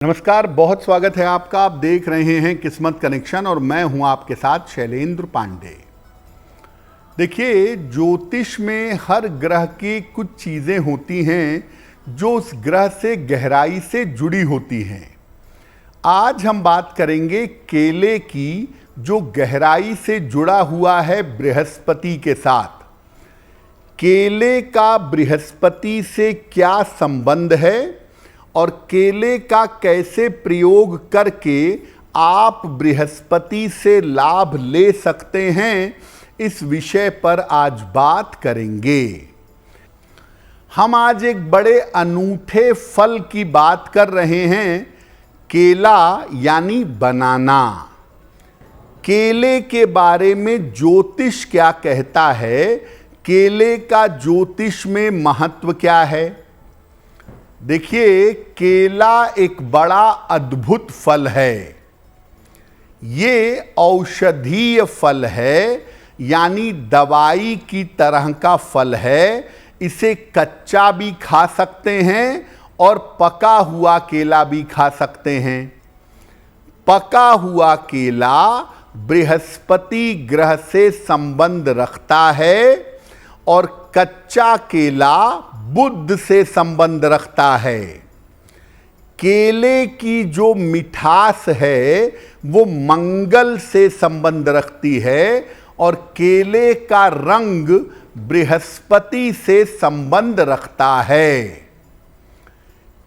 नमस्कार, बहुत स्वागत है आपका। आप देख रहे हैं किस्मत कनेक्शन और मैं हूं आपके साथ शैलेंद्र पांडे। देखिए, ज्योतिष में हर ग्रह की कुछ चीज़ें होती हैं जो उस ग्रह से गहराई से जुड़ी होती हैं। आज हम बात करेंगे केले की, जो गहराई से जुड़ा हुआ है बृहस्पति के साथ। केले का बृहस्पति से क्या संबंध है और केले का कैसे प्रयोग करके आप बृहस्पति से लाभ ले सकते हैं, इस विषय पर आज बात करेंगे। हम आज एक बड़े अनूठे फल की बात कर रहे हैं, केला यानी बनाना। केले के बारे में ज्योतिष क्या कहता है, केले का ज्योतिष में महत्व क्या है। देखिए, केला एक बड़ा अद्भुत फल है। ये औषधीय फल है, यानी दवाई की तरह का फल है। इसे कच्चा भी खा सकते हैं और पका हुआ केला भी खा सकते हैं। पका हुआ केला बृहस्पति ग्रह से संबंध रखता है और कच्चा केला बुध से संबंध रखता है। केले की जो मिठास है वो मंगल से संबंध रखती है और केले का रंग बृहस्पति से संबंध रखता है।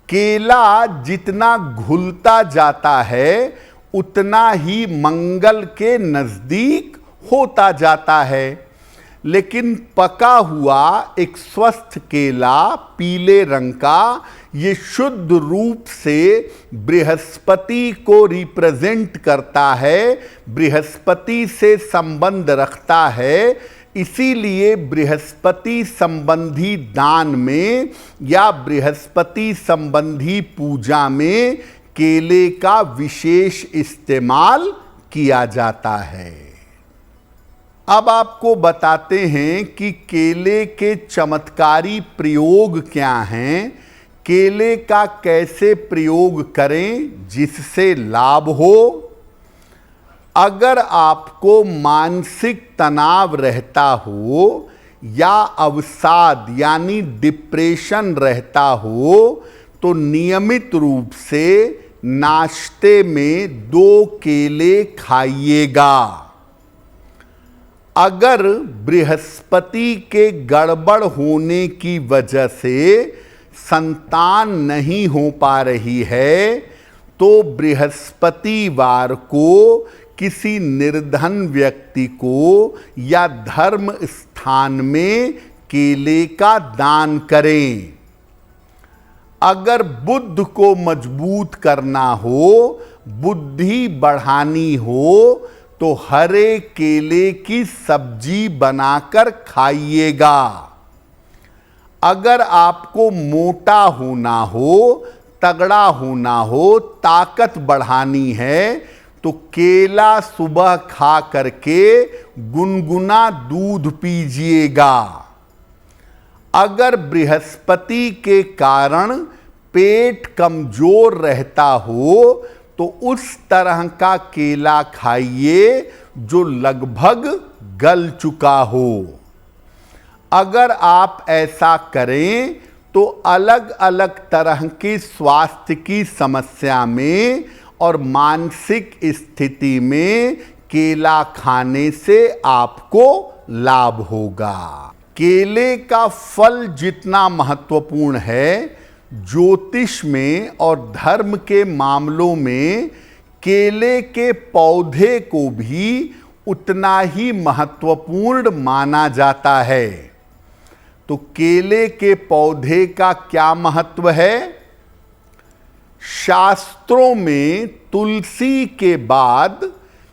केला जितना घुलता जाता है उतना ही मंगल के नजदीक होता जाता है। लेकिन पका हुआ एक स्वस्थ केला पीले रंग का, ये शुद्ध रूप से बृहस्पति को रिप्रेजेंट करता है, बृहस्पति से संबंध रखता है। इसीलिए बृहस्पति संबंधी दान में या बृहस्पति संबंधी पूजा में केले का विशेष इस्तेमाल किया जाता है। अब आपको बताते हैं कि केले के चमत्कारी प्रयोग क्या हैं, केले का कैसे प्रयोग करें जिससे लाभ हो। अगर आपको मानसिक तनाव रहता हो या अवसाद यानी डिप्रेशन रहता हो तो नियमित रूप से नाश्ते में 2 केले खाइएगा। अगर बृहस्पति के गड़बड़ होने की वजह से संतान नहीं हो पा रही है तो बृहस्पतिवार को किसी निर्धन व्यक्ति को या धर्म स्थान में केले का दान करें। अगर बुद्ध को मजबूत करना हो, बुद्धि बढ़ानी हो तो हरे केले की सब्जी बनाकर खाइएगा। अगर आपको मोटा होना हो, तगड़ा होना हो, ताकत बढ़ानी है तो केला सुबह खा करके गुनगुना दूध पीजिएगा। अगर बृहस्पति के कारण पेट कमजोर रहता हो तो उस तरह का केला खाइए जो लगभग गल चुका हो। अगर आप ऐसा करें तो अलग अलग तरह की स्वास्थ्य की समस्या में और मानसिक स्थिति में केला खाने से आपको लाभ होगा। केले का फल जितना महत्वपूर्ण है, ज्योतिष में और धर्म के मामलों में केले के पौधे को भी उतना ही महत्वपूर्ण माना जाता है। तो केले के पौधे का क्या महत्व है? शास्त्रों में तुलसी के बाद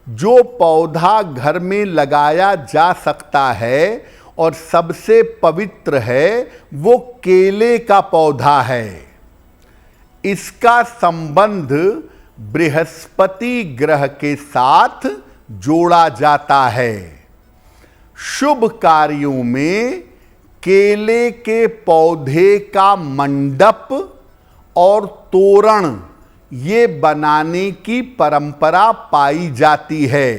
जो पौधा घर में लगाया जा सकता है और सबसे पवित्र है वो केले का पौधा है। इसका संबंध बृहस्पति ग्रह के साथ जोड़ा जाता है। शुभ कार्यों में केले के पौधे का मंडप और तोरण ये बनाने की परंपरा पाई जाती है।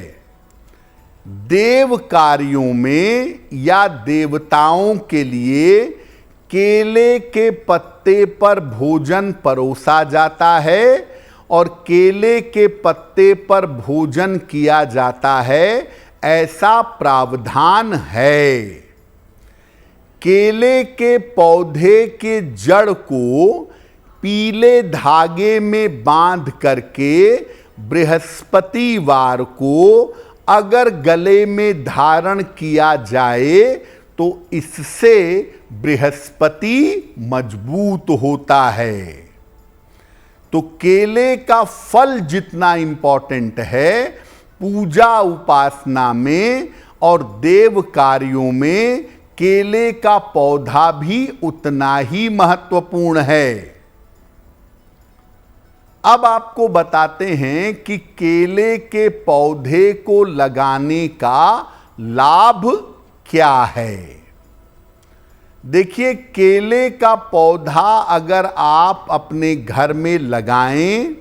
देव कार्यों में या देवताओं के लिए केले के पत्ते पर भोजन परोसा जाता है और केले के पत्ते पर भोजन किया जाता है, ऐसा प्रावधान है। केले के पौधे के जड़ को पीले धागे में बांध करके बृहस्पतिवार को अगर गले में धारण किया जाए तो इससे बृहस्पति मजबूत होता है। तो केले का फल जितना इंपॉर्टेंट है, पूजा उपासना में और देव कार्यों में केले का पौधा भी उतना ही महत्वपूर्ण है। अब आपको बताते हैं कि केले के पौधे को लगाने का लाभ क्या है। देखिए, केले का पौधा अगर आप अपने घर में लगाएं,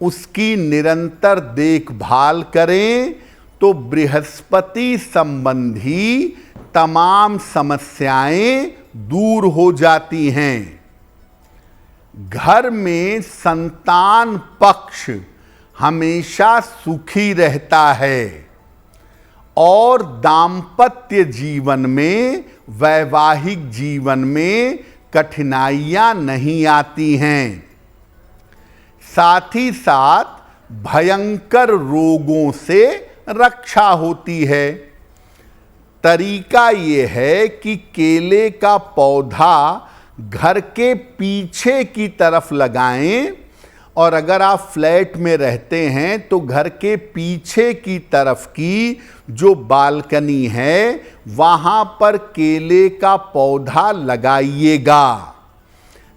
उसकी निरंतर देखभाल करें, तो बृहस्पति संबंधी तमाम समस्याएं दूर हो जाती हैं। घर में संतान पक्ष हमेशा सुखी रहता है और दांपत्य जीवन में, वैवाहिक जीवन में कठिनाइयां नहीं आती हैं। साथ ही साथ भयंकर रोगों से रक्षा होती है। तरीका ये है कि केले का पौधा घर के पीछे की तरफ लगाएं, और अगर आप फ्लैट में रहते हैं तो घर के पीछे की तरफ की जो बालकनी है वहां पर केले का पौधा लगाइएगा।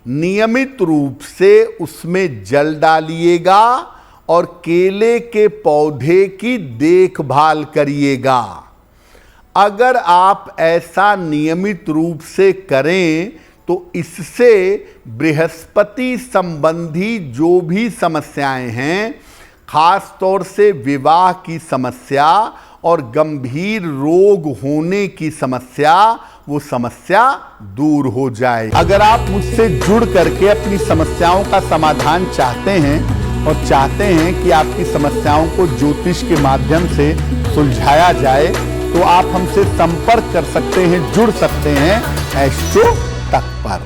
नियमित रूप से उसमें जल डालिएगा और केले के पौधे की देखभाल करिएगा। अगर आप ऐसा नियमित रूप से करें तो इससे बृहस्पति संबंधी जो भी समस्याएं हैं, खास तौर से विवाह की समस्या और गंभीर रोग होने की समस्या, वो समस्या दूर हो जाए। अगर आप मुझसे जुड़ करके अपनी समस्याओं का समाधान चाहते हैं और चाहते हैं कि आपकी समस्याओं को ज्योतिष के माध्यम से सुलझाया जाए, तो आप हमसे संपर्क कर सकते हैं, जुड़ सकते हैं एस्ट्रो तक पर।